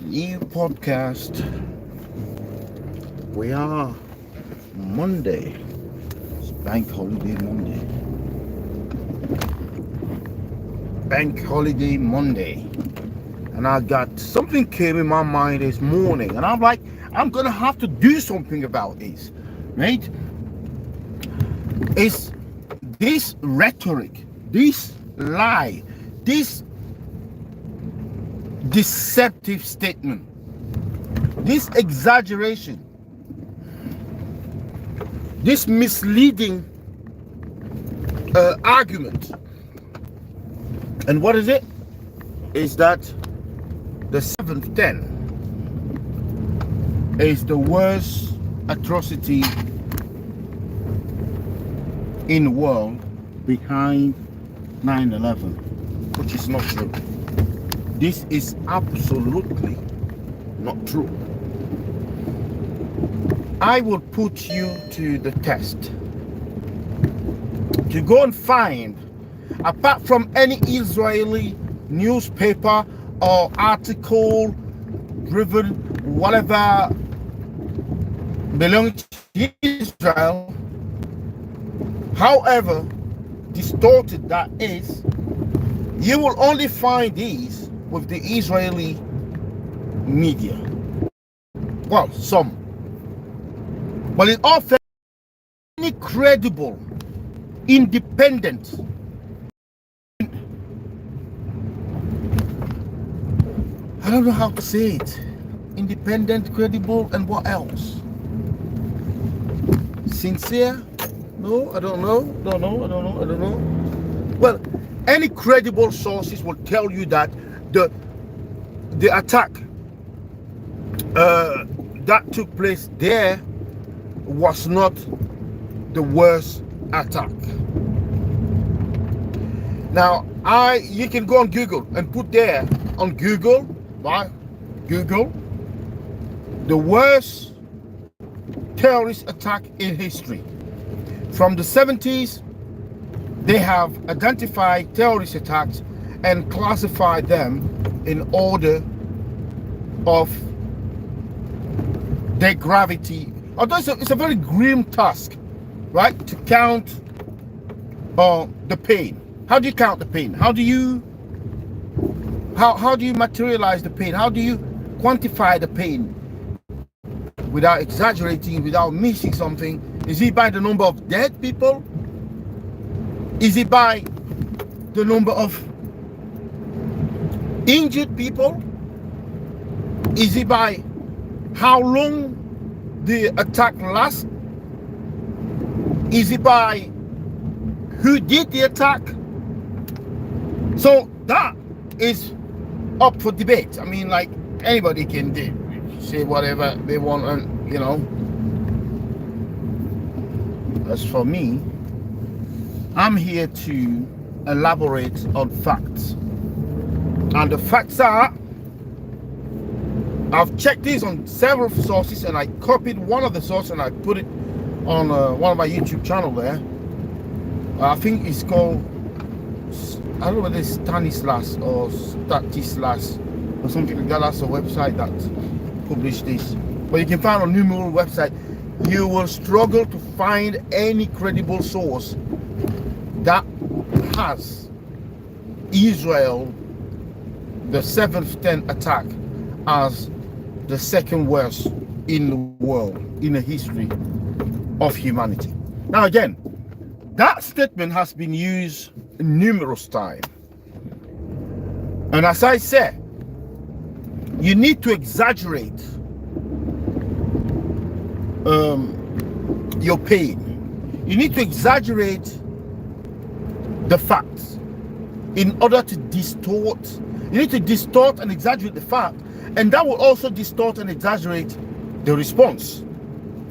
New podcast. We are Monday. It's Bank Holiday Monday. Bank Holiday Monday. And I got something came in my mind this morning, and I'm like, I'm gonna have to do something about this, right? It's this rhetoric, this lie, this deceptive statement, this exaggeration, this misleading argument. And what is it? Is that the seventh 10 is the worst atrocity in the world behind 9/11, which is not true. This is absolutely not true. I will put you to the test to go and find, apart from any Israeli newspaper or article driven whatever belonging to Israel, however distorted that is, you will only find these with the Israeli media. Well, some. But it's all any credible, independent, I don't know how to say it. Independent, credible, and what else? Sincere? No, I don't know. I don't know. Well, any credible sources will tell you that the attack that took place there was not the worst attack. Now, you can go on Google and put there on Google, right? Google, the worst terrorist attack in history. From the 70s, they have identified terrorist attacks and classified them in order of their gravity. Although it's a very grim task, right? To count the pain. How do you count the pain? How do you materialize the pain? How do you quantify the pain without exaggerating, without missing something? Is it by the number of dead people? Is it by the number of injured people? Is it by how long the attack lasts? Is it by who did the attack? So that is up for debate. I mean, like, anybody can say whatever they want, and you know. As for me, I'm here to elaborate on facts. And the facts are, I've checked this on several sources, and I copied one of the sources and I put it on one of my YouTube channel there. I think it's called, I don't know whether it's Stanislas or Statislas or something like that. That's a website that published this. But you can find on numerous website. You will struggle to find any credible source that has Israel, the 7th 10 attack, as the second worst in the world, in the history of humanity. Now again, that statement has been used numerous times. And as I said, you need to exaggerate your pain. You need to exaggerate the facts in order to distort. You need to distort and exaggerate the fact, and that will also distort and exaggerate the response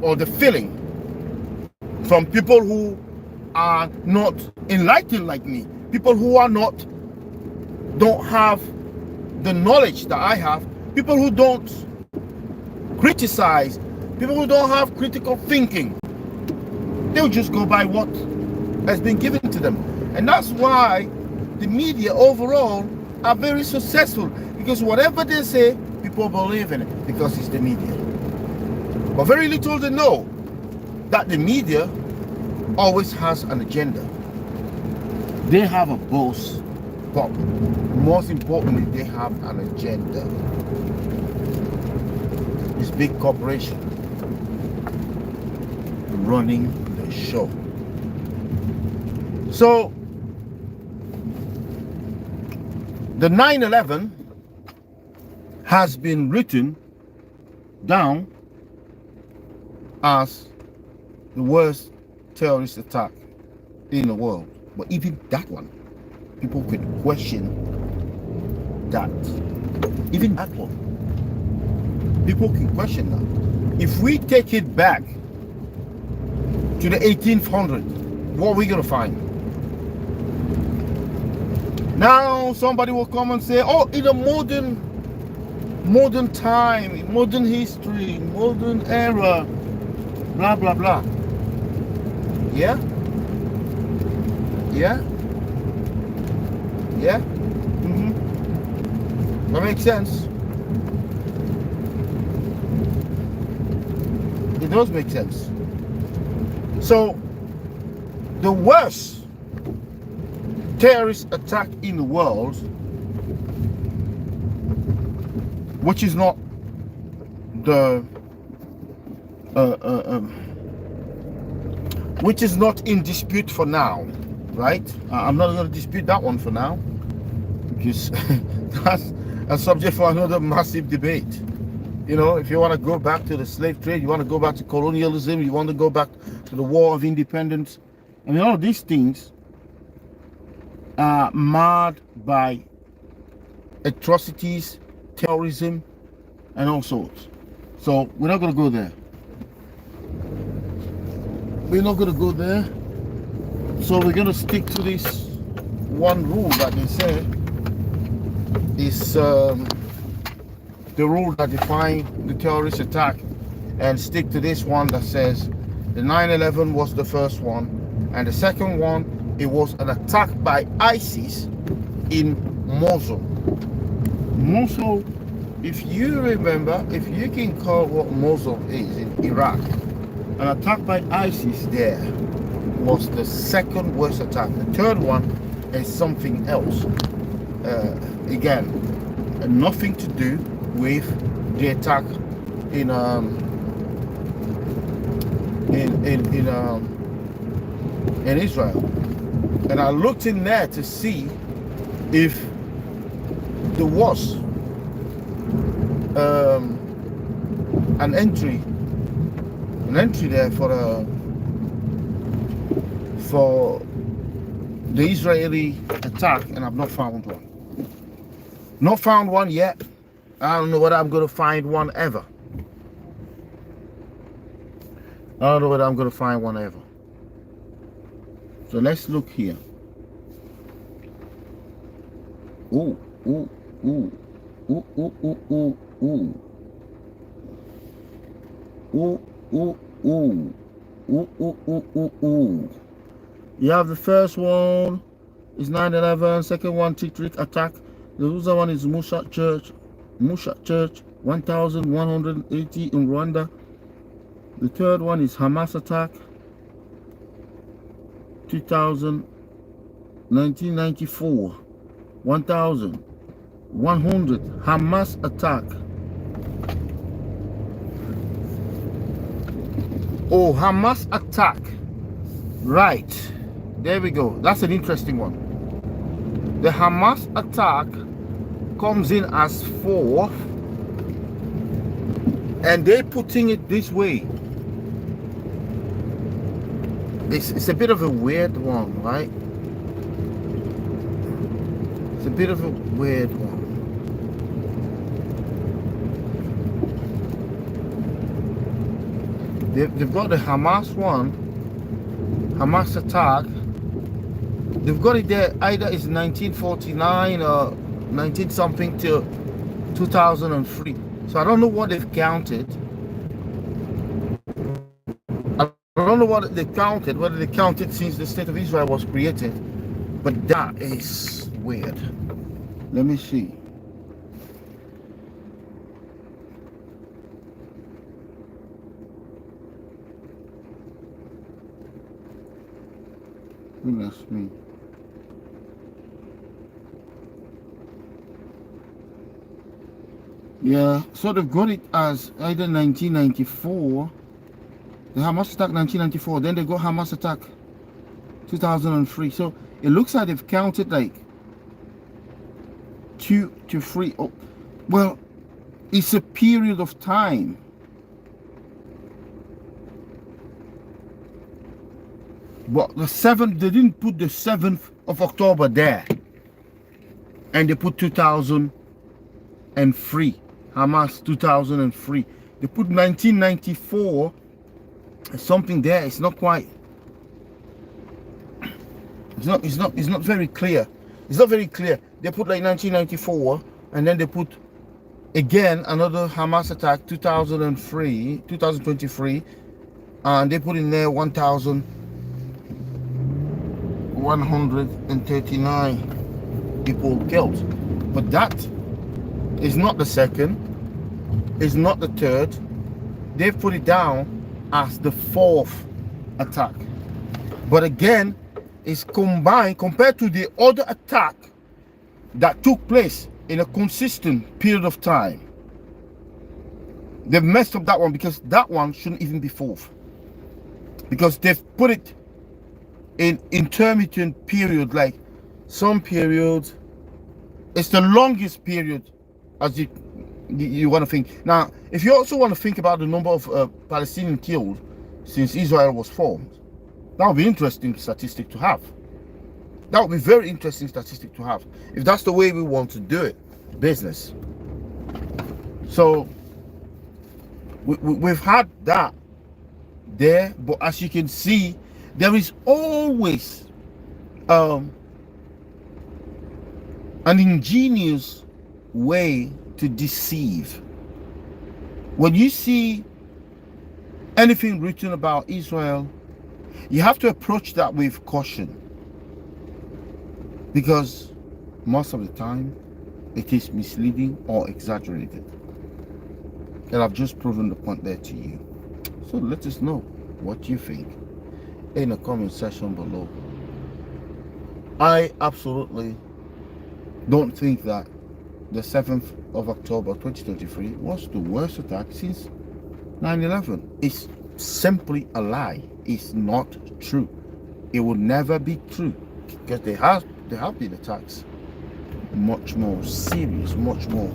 or the feeling from people who are not enlightened like me, people who are don't have the knowledge that I have, people who don't criticize, people who don't have critical thinking. They'll just go by what has been given to them. And that's why the media overall are very successful, because whatever they say, people people believe in it because it's the media. But very little they know that the media always has an agenda. They have a boss, but most importantly, they have an agenda. This big corporation running the show. So the 9/11 has been written down as the worst terrorist attack in the world. But even that one, people could question that. Even that one, people can question that. If we take it back to the 1800s, what are we going to find? Now somebody will come and say, oh, in a modern time, modern history, modern era, blah, blah, blah. Yeah? Yeah? Yeah? That makes sense. It does make sense. So, the worst terrorist attack in the world, which is not the which is not in dispute for now, right? I'm not going to dispute that one for now, because that's a subject for another massive debate. You know, if you want to go back to the slave trade, you want to go back to colonialism, you want to go back to the War of Independence, I mean, all of these things are marred by atrocities, terrorism, and all sorts. So we're not going to go there. We're not going to go there. So we're going to stick to this one rule that they say is the rule that defines the terrorist attack, and stick to this one that says the 9/11 was the first one, and the second one, it was an attack by ISIS in Mosul. Mosul, if you remember, if you can call what Mosul is in Iraq, an attack by ISIS there was the second worst attack. The third one is something else. Again, nothing to do with the attack in Israel. And I looked in there to see if there was an entry there for the Israeli attack, and I've not found one. Not found one yet. I don't know whether I'm going to find one ever. I don't know whether I'm going to find one ever. So let's look here. Ooh, ooh, ooh, ooh, ooh, ooh, ooh, ooh. Ooh, ooh, ooh. Ooh, ooh, ooh, ooh, ooh. You have the first one is 9/11, second one Tikrit attack. The other one is Mushat Church, 1180 in Rwanda. The third one is Hamas attack, 1994, 1100 Hamas attack. Oh, Hamas attack. Right. There we go. That's an interesting one. The Hamas attack comes in as 4th, and they're putting it this way. It's a bit of a weird one, right? It's a bit of a weird one. They've got the Hamas one, Hamas attack. They've got it there, either it's 1949 or 19 something till 2003. So I don't know what they've counted. I don't know what they counted, whether they counted since the State of Israel was created. But that is weird. Let me see. Goodness me. Yeah, so they've got it as either 1994, the Hamas attack 1994, then they got Hamas attack 2003. So it looks like they've counted like 2 to 3. Oh, well, it's a period of time. But the 7th, they didn't put the 7th of October there. And they put 2003. Hamas 2003. They put 1994. Something there. It's not quite. It's not very clear. It's not very clear. They put like 1994, and then they put again another Hamas attack 2023, and they put in there 1,139 people killed. But that is not the 2nd. It's not the 3rd. They've put it down as the 4th attack. But again, it's combined compared to the other attack that took place in a consistent period of time. They've messed up that one because that one shouldn't even be 4th. Because they've put it in intermittent period, like some periods. It's the longest period as you want to think. Now, if you also want to think about the number of Palestinians killed since Israel was formed, that would be interesting statistic to have. That would be very interesting statistic to have, if that's the way we want to do it, business. So we've had that there, but as you can see, there is always an ingenious way to deceive. When you see anything written about Israel, you have to approach that with caution, because most of the time it is misleading or exaggerated. And I've just proven the point there to you. So let us know what you think in the comment section below. I absolutely don't think that the 7th of October 2023 was the worst attack since 9/11. It's simply a lie. It's not true. It will never be true, because there have been attacks much more serious, much more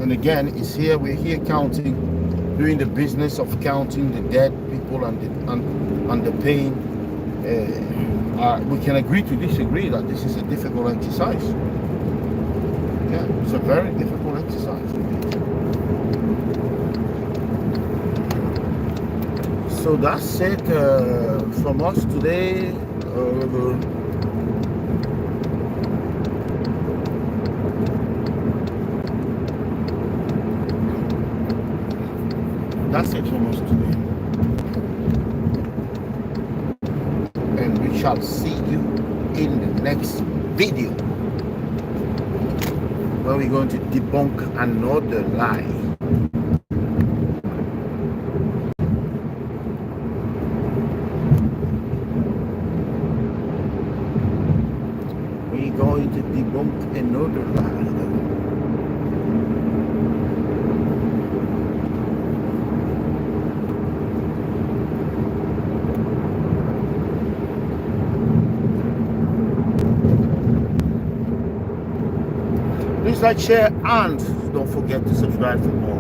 and again, it's here, we're here counting, doing the business of counting the dead people and the pain. We can agree to disagree that this is a difficult exercise. Yeah, it's a very difficult exercise. So that's it from us today. That's it from us today. And we shall see you in the next video, where we're going to debunk another lie. We're going to debunk another lie. Please like, share, and don't forget to subscribe for more.